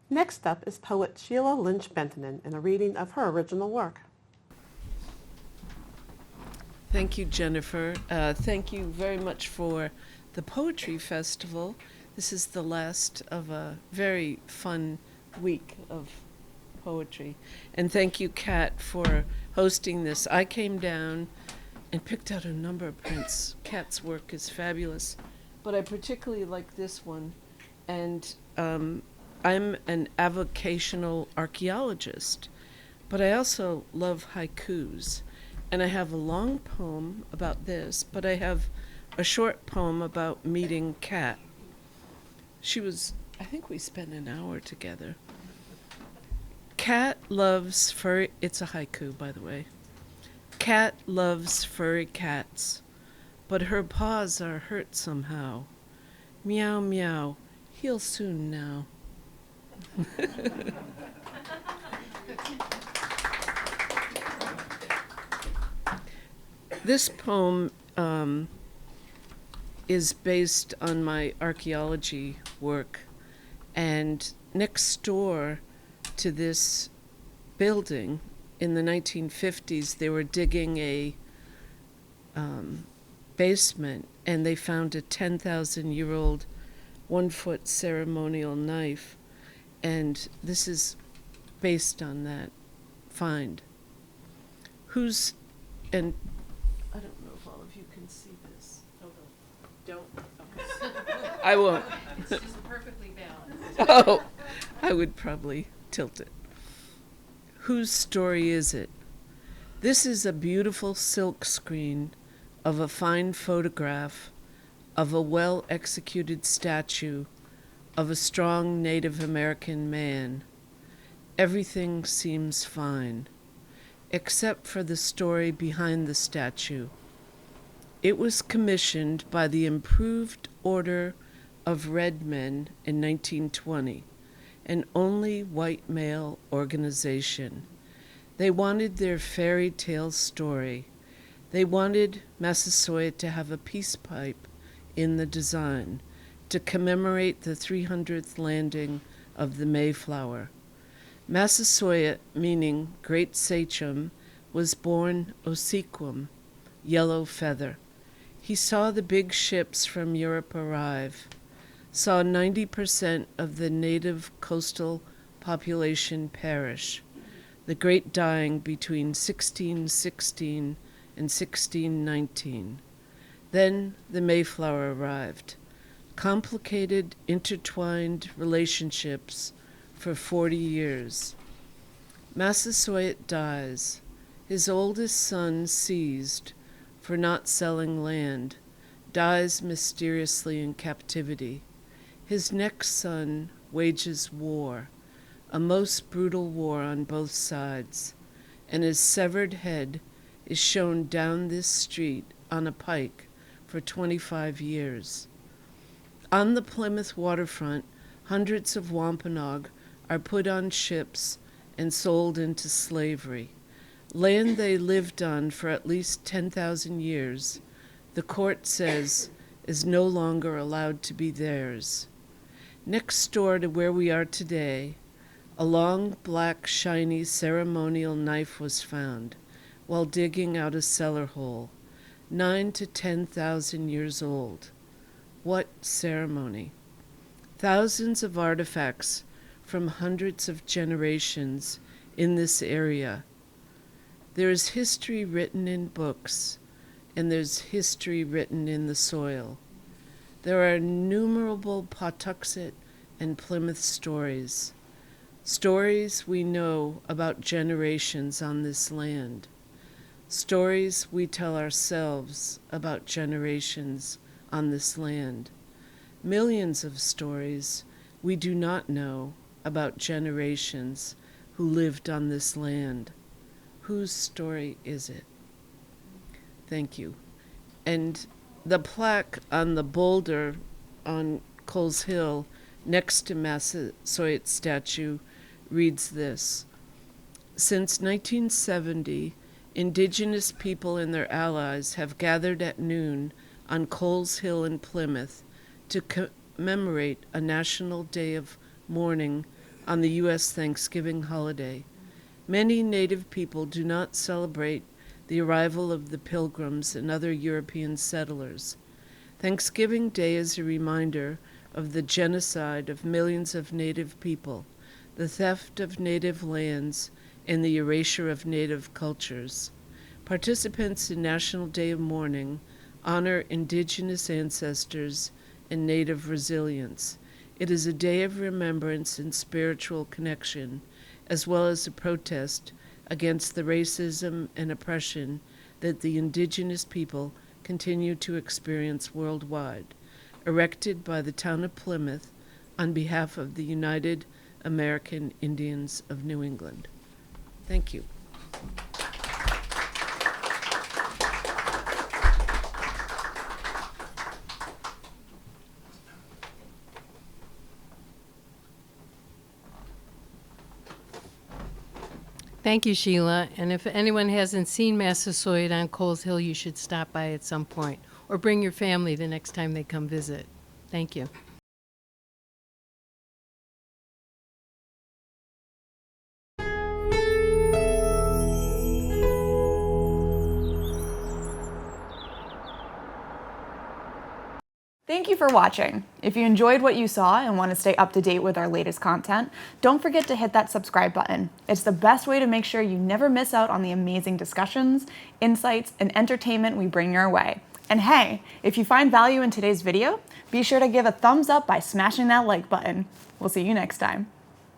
Next up is poet Sheila Lynch-Benttinen in a reading of her original work. Thank you, Jennifer. Thank you very much for the Poetry Festival. This is the last of a very fun week of poetry. And thank you, Kat, for hosting this. I came down and picked out a number of prints. Kat's work is fabulous, but I particularly like this one. And I'm an avocational archaeologist, but I also love haikus. And I have a long poem about this, but I have a short poem about meeting Kat. I think we spent an hour together. Kat loves furry, it's a haiku, by the way. Kat loves furry cats, but her paws are hurt somehow. Meow, meow, he'll soon now. This poem is based on my archaeology work, and next door to this building in the 1950s, they were digging a basement, and they found a 10,000-year-old 1-foot ceremonial knife, and this is based on that find. And I don't know if all of you can see this. Oh, don't. Okay. I won't. It's just perfectly balanced. Oh, I would probably tilt it. Whose story is it? This is a beautiful silk screen of a fine photograph of a well-executed statue of a strong Native American man. Everything seems fine, except for the story behind the statue. It was commissioned by the Improved Order of Red Men in 1920, an only white male organization. They wanted their fairy tale story. They wanted Massasoit to have a peace pipe in the design to commemorate the 300th landing of the Mayflower. Massasoit, meaning great sachem, was born Osequum, yellow feather. He saw the big ships from Europe arrive, saw 90% of the native coastal population perish, the great dying between 1616 and 1619. Then the Mayflower arrived. Complicated, intertwined relationships for 40 years. Massasoit dies, his oldest son seized for not selling land, dies mysteriously in captivity. His next son wages war, a most brutal war on both sides, and his severed head is shown down this street on a pike for 25 years. On the Plymouth waterfront, hundreds of Wampanoag are put on ships and sold into slavery. Land they lived on for at least 10,000 years, the court says, is no longer allowed to be theirs. Next door to where we are today, a long, black, shiny ceremonial knife was found while digging out a cellar hole, 9,000 to 10,000 years old. What ceremony? Thousands of artifacts from hundreds of generations in this area. There is history written in books, and there's history written in the soil. There are innumerable Pawtuxet and Plymouth stories, stories we know about generations on this land, stories we tell ourselves about generations on this land. Millions of stories we do not know about generations who lived on this land. Whose story is it? Thank you. And the plaque on the boulder on Coles Hill next to Massasoit's statue reads this: Since 1970, Indigenous people and their allies have gathered at noon on Coles Hill in Plymouth to commemorate a national day of mourning on the U.S. Thanksgiving holiday. Many Native people do not celebrate the arrival of the Pilgrims and other European settlers. Thanksgiving Day is a reminder of the genocide of millions of Native people, the theft of Native lands, and the erasure of Native cultures. Participants in National Day of Mourning honor Indigenous ancestors and Native resilience. It is a day of remembrance and spiritual connection, as well as a protest against the racism and oppression that the Indigenous people continue to experience worldwide, erected by the town of Plymouth on behalf of the United American Indians of New England. Thank you. Thank you, Sheila. And if anyone hasn't seen Massasoit on Coles Hill, you should stop by at some point, or bring your family the next time they come visit. Thank you. Thank you for watching. If you enjoyed what you saw and want to stay up to date with our latest content, don't forget to hit that subscribe button. It's the best way to make sure you never miss out on the amazing discussions, insights, and entertainment we bring your way. And hey, if you find value in today's video, be sure to give a thumbs up by smashing that like button. We'll see you next time.